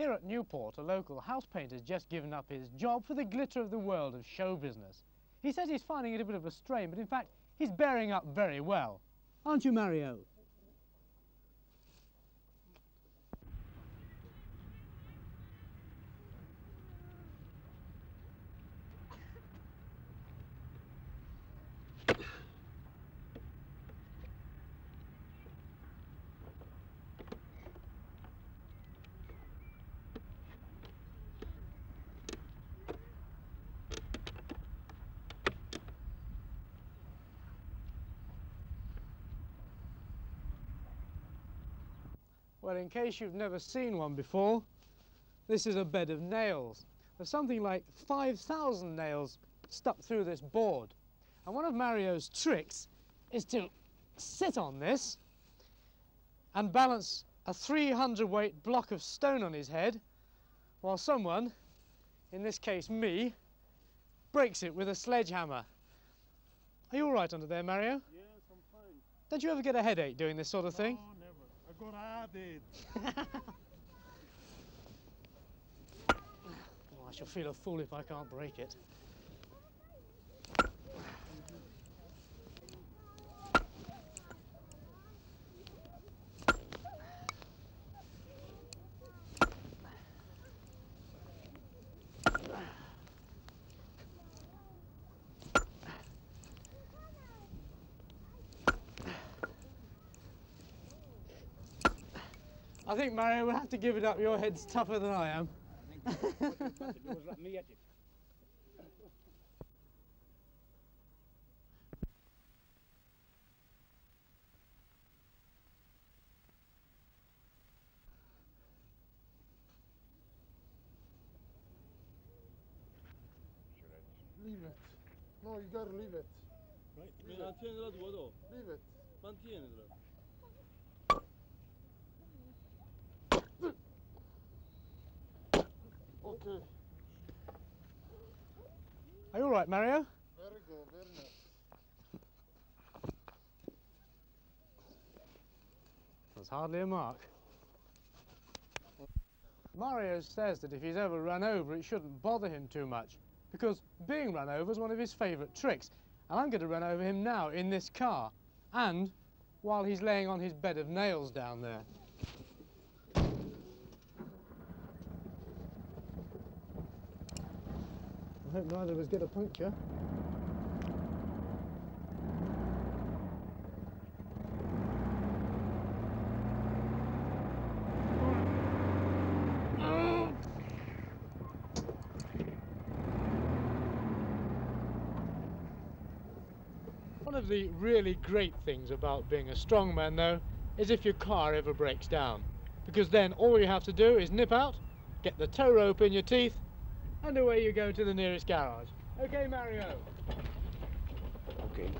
Here at Newport, a local house painter's just given up his job for the glitter of the world of show business. He says he's finding it a bit of a strain, but in fact, he's bearing up very well. Aren't you, Mario? Well, in case you've never seen one before, this is a bed of nails. There's something like 5,000 nails stuck through this board. And one of Mario's tricks is to sit on this and balance a 300-weight block of stone on his head, while someone, in this case me, breaks it with a sledgehammer. Are you all right under there, Mario? Yes, I'm fine. Don't you ever get a headache doing this sort of thing? No, never. I got added. Oh, I shall feel a fool if I can't break it. I think, Mario, we'll have to give it up. Your head's tougher than I am. I think what you've got to do is let me at it. Leave it. No, you gotta leave it. Right. Mantienila tua do. Leave it. Mantienila. Okay. Are you all right, Mario? Very good, very nice. That's hardly a mark. Mario says that if he's ever run over, it shouldn't bother him too much, because being run over is one of his favourite tricks. And I'm going to run over him now in this car, and while he's laying on his bed of nails down there. I hope neither of us get a puncture. One of the really great things about being a strongman, though, is if your car ever breaks down, because then all you have to do is nip out, get the tow rope in your teeth, and away you go to the nearest garage. Okay, Mario? Okay.